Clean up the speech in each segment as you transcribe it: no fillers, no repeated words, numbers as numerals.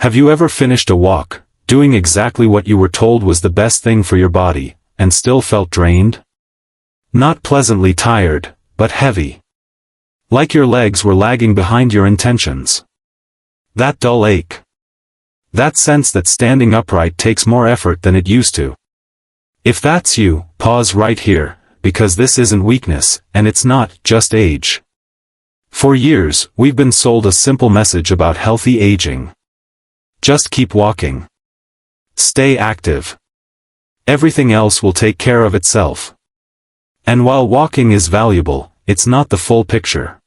Have you ever finished a walk, doing exactly what you were told was the best thing for your body, and still felt drained? Not pleasantly tired, but heavy. Like your legs were lagging behind your intentions. That dull ache. That sense that standing upright takes more effort than it used to. If that's you, pause right here, because this isn't weakness, and it's not just age. For years, we've been sold a simple message about healthy aging. Just keep walking. Stay active. Everything else will take care of itself. And while walking is valuable, it's not the full picture.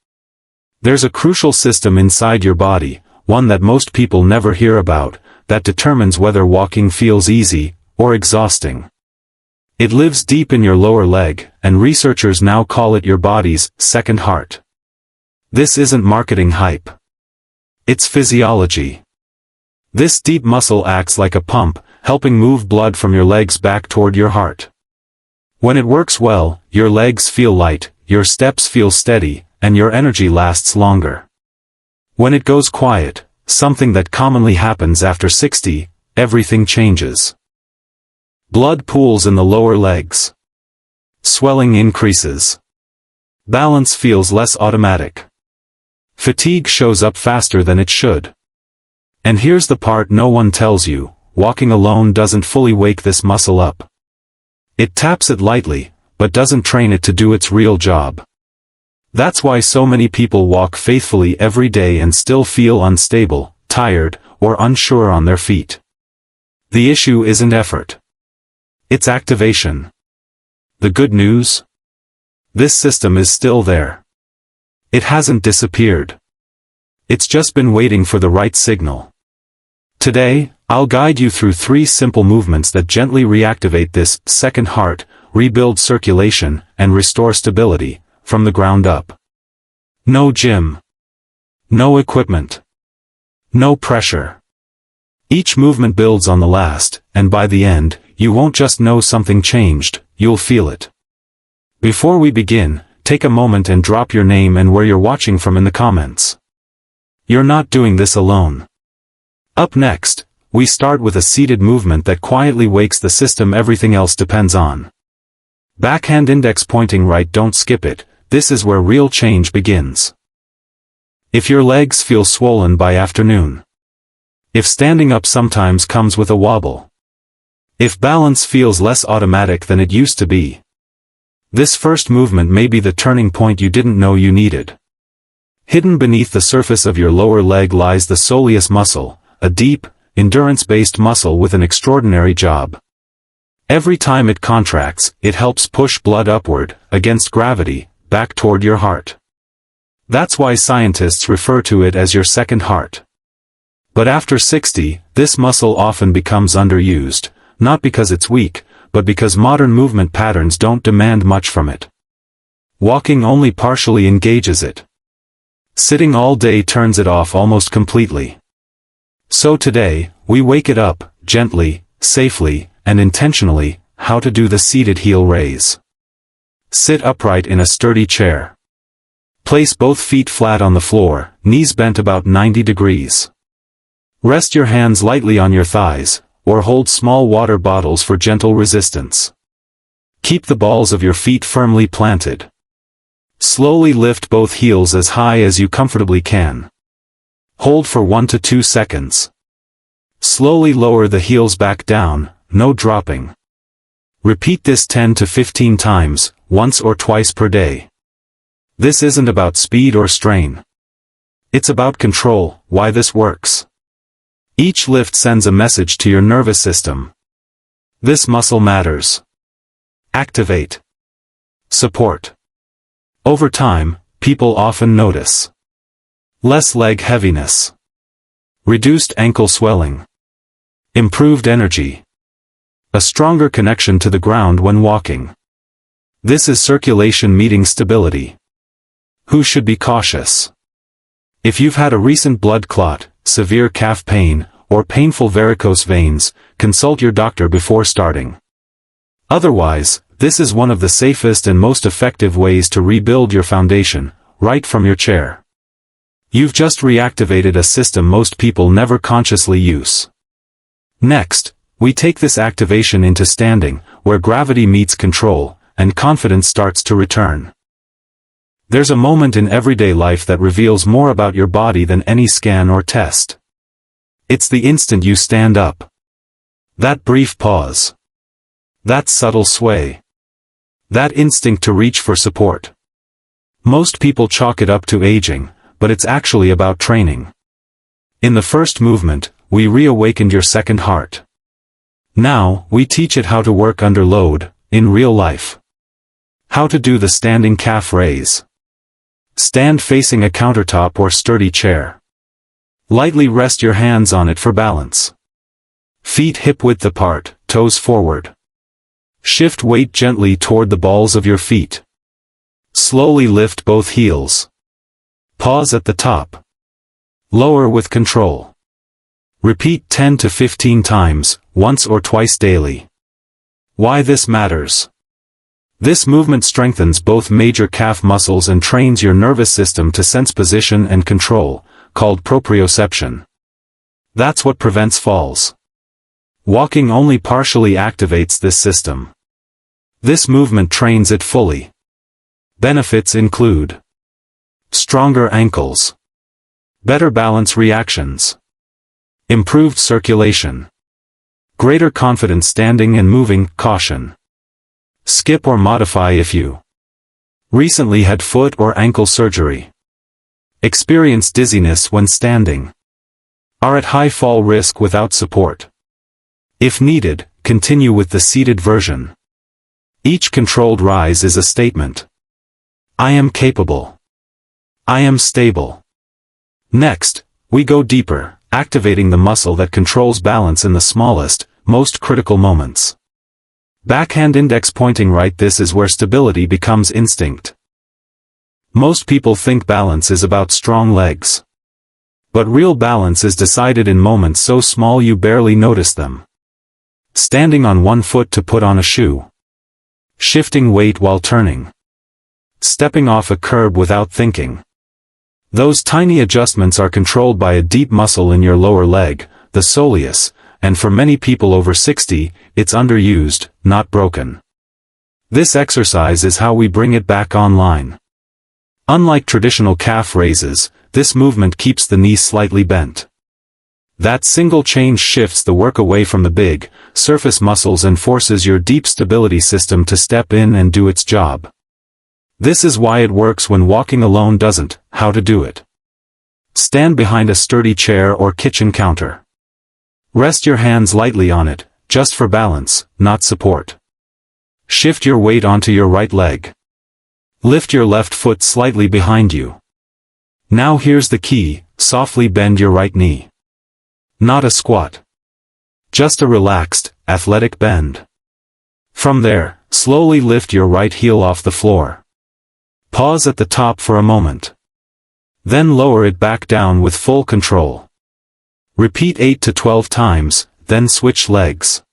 There's a crucial system inside your body, one that most people never hear about, that determines whether walking feels easy or exhausting. It lives deep in your lower leg, and researchers now call it your body's second heart. This isn't marketing hype. It's physiology. This deep muscle acts like a pump, helping move blood from your legs back toward your heart. When it works well, your legs feel light, your steps feel steady, and your energy lasts longer. When it goes quiet, something that commonly happens after 60, everything changes. Blood pools in the lower legs. Swelling increases. Balance feels less automatic. Fatigue shows up faster than it should. And here's the part no one tells you, walking alone doesn't fully wake this muscle up. It taps it lightly, but doesn't train it to do its real job. That's why so many people walk faithfully every day and still feel unstable, tired, or unsure on their feet. The issue isn't effort. It's activation. The good news? This system is still there. It hasn't disappeared. It's just been waiting for the right signal. Today, I'll guide you through 3 simple movements that gently reactivate this second heart, rebuild circulation, and restore stability, from the ground up. No gym. No equipment. No pressure. Each movement builds on the last, and by the end, you won't just know something changed, you'll feel it. Before we begin, take a moment and drop your name and where you're watching from in the comments. You're not doing this alone. Up next, we start with a seated movement that quietly wakes the system everything else depends on. Backhand index pointing right, don't skip it, this is where real change begins. If your legs feel swollen by afternoon. If standing up sometimes comes with a wobble. If balance feels less automatic than it used to be. This first movement may be the turning point you didn't know you needed. Hidden beneath the surface of your lower leg lies the soleus muscle, a deep, endurance-based muscle with an extraordinary job. Every time it contracts, it helps push blood upward, against gravity, back toward your heart. That's why scientists refer to it as your second heart. But after 60, this muscle often becomes underused, not because it's weak, but because modern movement patterns don't demand much from it. Walking only partially engages it. Sitting all day turns it off almost completely. So today, we wake it up, gently, safely, and intentionally, how to do the seated heel raise. Sit upright in a sturdy chair. Place both feet flat on the floor, knees bent about 90 degrees. Rest your hands lightly on your thighs, or hold small water bottles for gentle resistance. Keep the balls of your feet firmly planted. Slowly lift both heels as high as you comfortably can. Hold for 1 to 2 seconds. Slowly lower the heels back down, no dropping. Repeat this 10 to 15 times, once or twice per day. This isn't about speed or strain. It's about control, why this works. Each lift sends a message to your nervous system. This muscle matters. Activate. Support. Over time, people often notice. Less leg heaviness. Reduced ankle swelling. Improved energy. A stronger connection to the ground when walking. This is circulation meeting stability. Who should be cautious? If you've had a recent blood clot, severe calf pain, or painful varicose veins, consult your doctor before starting. Otherwise, this is one of the safest and most effective ways to rebuild your foundation, right from your chair. You've just reactivated a system most people never consciously use. Next, we take this activation into standing, where gravity meets control, and confidence starts to return. There's a moment in everyday life that reveals more about your body than any scan or test. It's the instant you stand up. That brief pause. That subtle sway. That instinct to reach for support. Most people chalk it up to aging, but it's actually about training. In the first movement, we reawakened your second heart. Now, we teach it how to work under load, in real life. How to do the standing calf raise. Stand facing a countertop or sturdy chair. Lightly rest your hands on it for balance. Feet hip-width apart, toes forward. Shift weight gently toward the balls of your feet. Slowly lift both heels. Pause at the top. Lower with control. Repeat 10 to 15 times, once or twice daily. Why this matters? This movement strengthens both major calf muscles and trains your nervous system to sense position and control, called proprioception. That's what prevents falls. Walking only partially activates this system. This movement trains it fully. Benefits include stronger ankles, better balance reactions, improved circulation, greater confidence standing and moving, caution. Skip or modify if you recently had foot or ankle surgery, experience dizziness when standing, are at high fall risk without support. If needed, continue with the seated version. Each controlled rise is a statement. I am capable. I am stable. Next, we go deeper, activating the muscle that controls balance in the smallest, most critical moments. Backhand index pointing right. This is where stability becomes instinct. Most people think balance is about strong legs. But real balance is decided in moments so small you barely notice them. Standing on one foot to put on a shoe. Shifting weight while turning. Stepping off a curb without thinking. Those tiny adjustments are controlled by a deep muscle in your lower leg, the soleus, and for many people over 60, it's underused, not broken. This exercise is how we bring it back online. Unlike traditional calf raises, this movement keeps the knee slightly bent. That single change shifts the work away from the big, surface muscles and forces your deep stability system to step in and do its job. This is why it works when walking alone doesn't. How to do it. Stand behind a sturdy chair or kitchen counter. Rest your hands lightly on it, just for balance, not support. Shift your weight onto your right leg. Lift your left foot slightly behind you. Now here's the key, softly bend your right knee. Not a squat. Just a relaxed, athletic bend. From there, slowly lift your right heel off the floor. Pause at the top for a moment. Then lower it back down with full control. Repeat 8 to 12 times, then switch legs.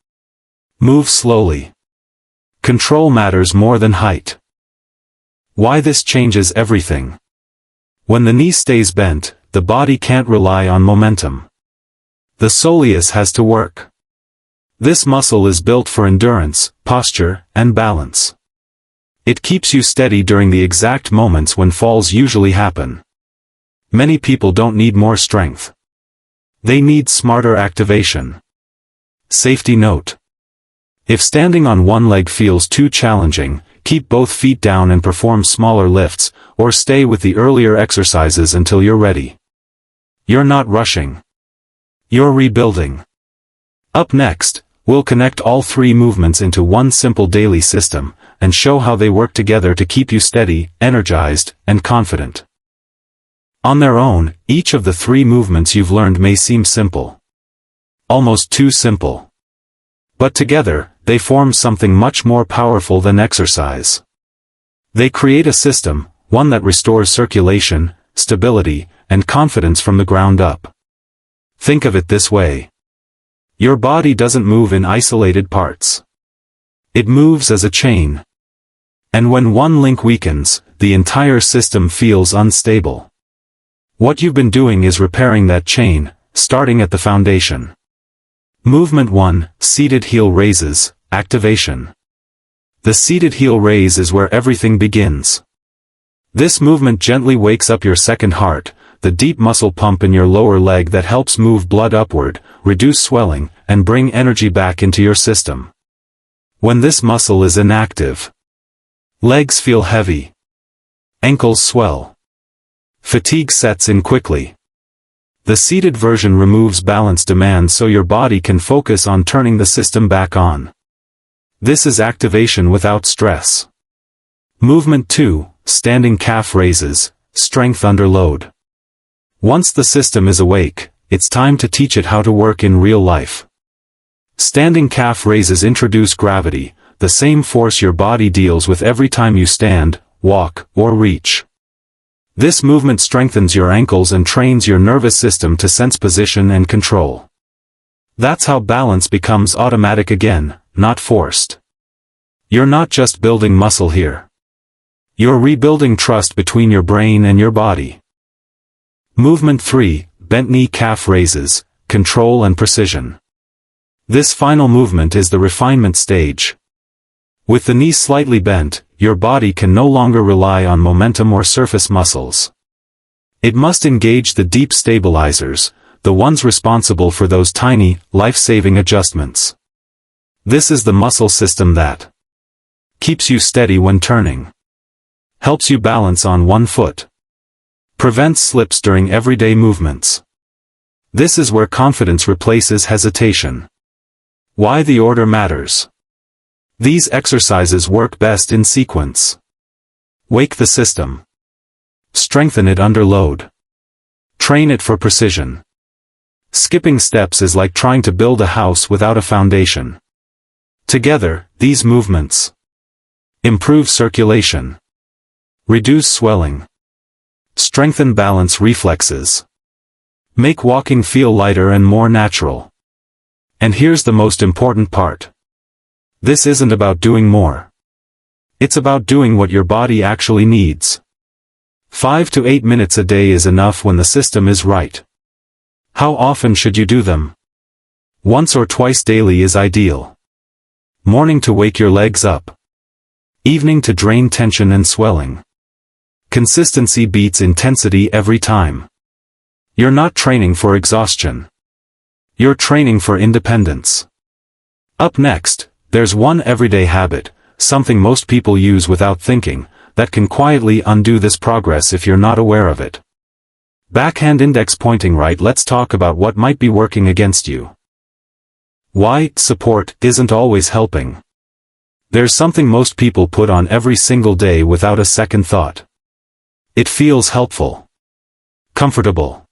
Move slowly. Control matters more than height. Why this changes everything. When the knee stays bent, the body can't rely on momentum. The soleus has to work. This muscle is built for endurance, posture, and balance. It keeps you steady during the exact moments when falls usually happen. Many people don't need more strength. They need smarter activation. Safety note. If standing on one leg feels too challenging, keep both feet down and perform smaller lifts, or stay with the earlier exercises until you're ready. You're not rushing. You're rebuilding. Up next, we'll connect all three movements into one simple daily system, and show how they work together to keep you steady, energized, and confident. On their own, each of the three movements you've learned may seem simple. Almost too simple. But together, they form something much more powerful than exercise. They create a system, one that restores circulation, stability, and confidence from the ground up. Think of it this way. Your body doesn't move in isolated parts. It moves as a chain. And when one link weakens, the entire system feels unstable. What you've been doing is repairing that chain, starting at the foundation. Movement 1, Seated Heel Raises, Activation. The seated heel raise is where everything begins. This movement gently wakes up your second heart, the deep muscle pump in your lower leg that helps move blood upward, reduce swelling, and bring energy back into your system. When this muscle is inactive, legs feel heavy. Ankles swell. Fatigue sets in quickly. The seated version removes balance demands so your body can focus on turning the system back on. This is activation without stress. Movement 2, Standing Calf Raises, Strength Under Load. Once the system is awake, it's time to teach it how to work in real life. Standing calf raises introduce gravity, the same force your body deals with every time you stand, walk, or reach. This movement strengthens your ankles and trains your nervous system to sense position and control. That's how balance becomes automatic again, not forced. You're not just building muscle here. You're rebuilding trust between your brain and your body. Movement 3, Bent Knee Calf Raises, Control and Precision. This final movement is the refinement stage. With the knee slightly bent, your body can no longer rely on momentum or surface muscles. It must engage the deep stabilizers, the ones responsible for those tiny, life-saving adjustments. This is the muscle system that keeps you steady when turning, helps you balance on one foot, prevents slips during everyday movements. This is where confidence replaces hesitation. Why the order matters. These exercises work best in sequence. Wake the system. Strengthen it under load. Train it for precision. Skipping steps is like trying to build a house without a foundation. Together, these movements improve circulation, reduce swelling, strengthen balance reflexes, make walking feel lighter and more natural. And here's the most important part. This isn't about doing more. It's about doing what your body actually needs. 5 to 8 minutes a day is enough when the system is right. How often should you do them? Once or twice daily is ideal. Morning to wake your legs up. Evening to drain tension and swelling. Consistency beats intensity every time. You're not training for exhaustion. You're training for independence. Up next, there's one everyday habit, something most people use without thinking, that can quietly undo this progress if you're not aware of it. Backhand index pointing right. Let's talk about what might be working against you. Why support isn't always helping. There's something most people put on every single day without a second thought. It feels helpful, comfortable,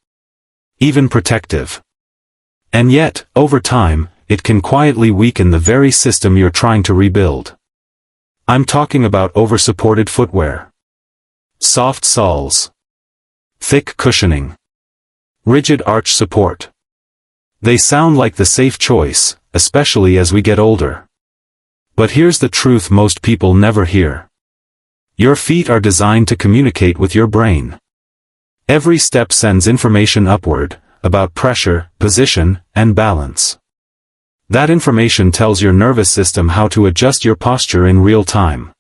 even protective. And yet, over time, it can quietly weaken the very system you're trying to rebuild. I'm talking about over-supported footwear. Soft soles. Thick cushioning. Rigid arch support. They sound like the safe choice, especially as we get older. But here's the truth most people never hear. Your feet are designed to communicate with your brain. Every step sends information upward, about pressure, position, and balance. That information tells your nervous system how to adjust your posture in real time.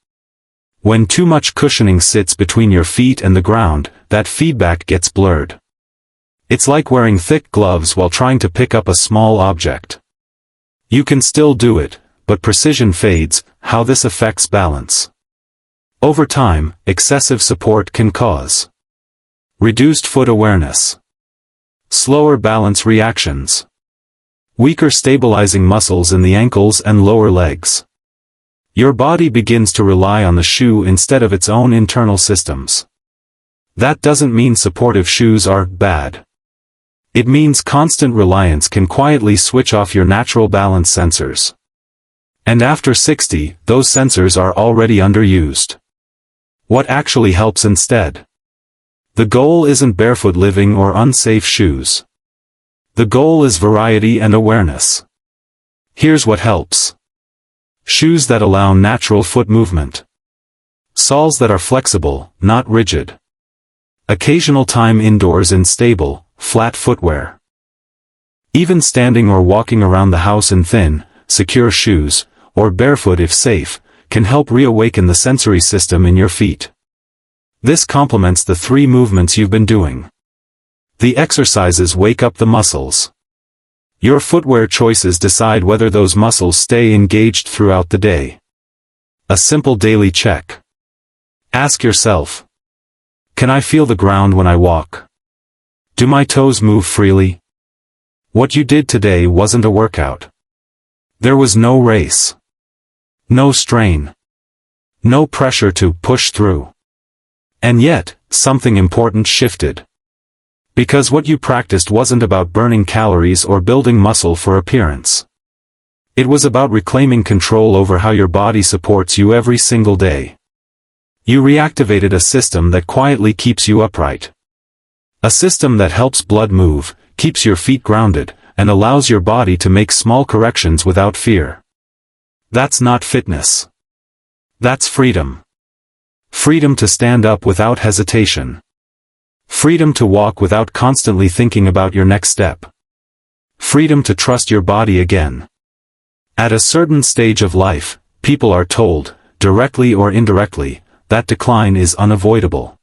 When too much cushioning sits between your feet and the ground, that feedback gets blurred. It's like wearing thick gloves while trying to pick up a small object. You can still do it, but precision fades. How this affects balance. Over time, excessive support can cause reduced foot awareness, slower balance reactions, weaker stabilizing muscles in the ankles and lower legs. Your body begins to rely on the shoe instead of its own internal systems. That doesn't mean supportive shoes are bad. It means constant reliance can quietly switch off your natural balance sensors. And after 60, those sensors are already underused. What actually helps instead? The goal isn't barefoot living or unsafe shoes. The goal is variety and awareness. Here's what helps. Shoes that allow natural foot movement. Soles that are flexible, not rigid. Occasional time indoors in stable, flat footwear. Even standing or walking around the house in thin, secure shoes, or barefoot if safe, can help reawaken the sensory system in your feet. This complements the 3 movements you've been doing. The exercises wake up the muscles. Your footwear choices decide whether those muscles stay engaged throughout the day. A simple daily check. Ask yourself, can I feel the ground when I walk? Do my toes move freely? What you did today wasn't a workout. There was no race. No strain. No pressure to push through. And yet, something important shifted. Because what you practiced wasn't about burning calories or building muscle for appearance. It was about reclaiming control over how your body supports you every single day. You reactivated a system that quietly keeps you upright. A system that helps blood move, keeps your feet grounded, and allows your body to make small corrections without fear. That's not fitness. That's freedom. Freedom to stand up without hesitation. Freedom to walk without constantly thinking about your next step. Freedom to trust your body again. At a certain stage of life, people are told, directly or indirectly, that decline is unavoidable.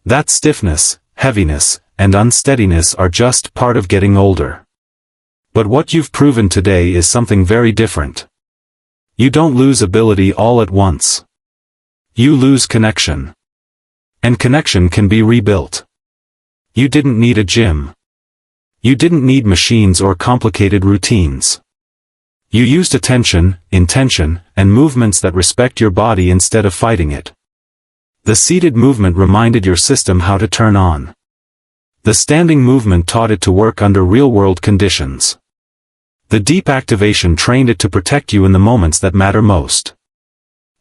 That stiffness, heaviness, and unsteadiness are just part of getting older. But what you've proven today is something very different. You don't lose ability all at once. You lose connection. And connection can be rebuilt. You didn't need a gym. You didn't need machines or complicated routines. You used attention, intention, and movements that respect your body instead of fighting it. The seated movement reminded your system how to turn on. The standing movement taught it to work under real-world conditions. The deep activation trained it to protect you in the moments that matter most.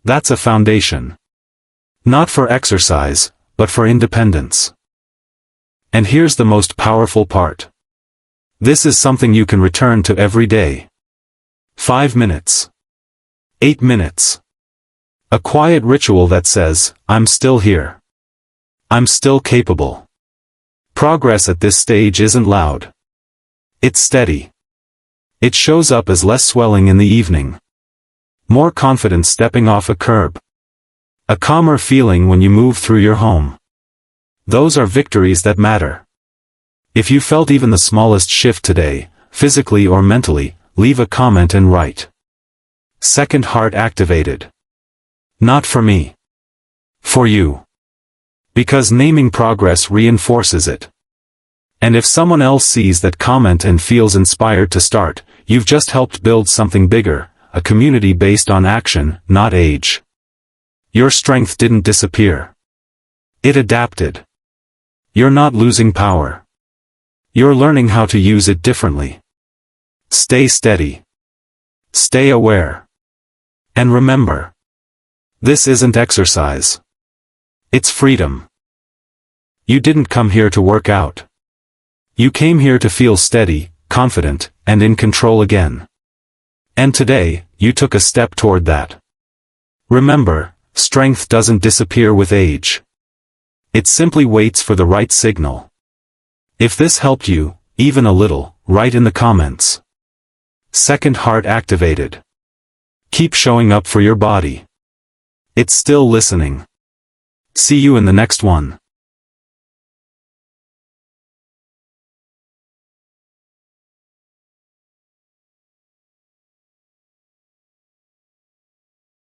That's a foundation. Not for exercise, but for independence. And here's the most powerful part. This is something you can return to every day. 5 minutes. 8 minutes. A quiet ritual that says, I'm still here. I'm still capable. Progress at this stage isn't loud. It's steady. It shows up as less swelling in the evening. More confidence stepping off a curb. A calmer feeling when you move through your home. Those are victories that matter. If you felt even the smallest shift today, physically or mentally, leave a comment and write. Second heart activated. Not for me. For you. Because naming progress reinforces it. And if someone else sees that comment and feels inspired to start, you've just helped build something bigger, a community based on action, not age. Your strength didn't disappear. It adapted. You're not losing power. You're learning how to use it differently. Stay steady. Stay aware. And remember. This isn't exercise. It's freedom. You didn't come here to work out. You came here to feel steady, confident, and in control again. And today, you took a step toward that. Remember, strength doesn't disappear with age. It simply waits for the right signal. If this helped you, even a little, write in the comments. Second heart activated. Keep showing up for your body. It's still listening. See you in the next one.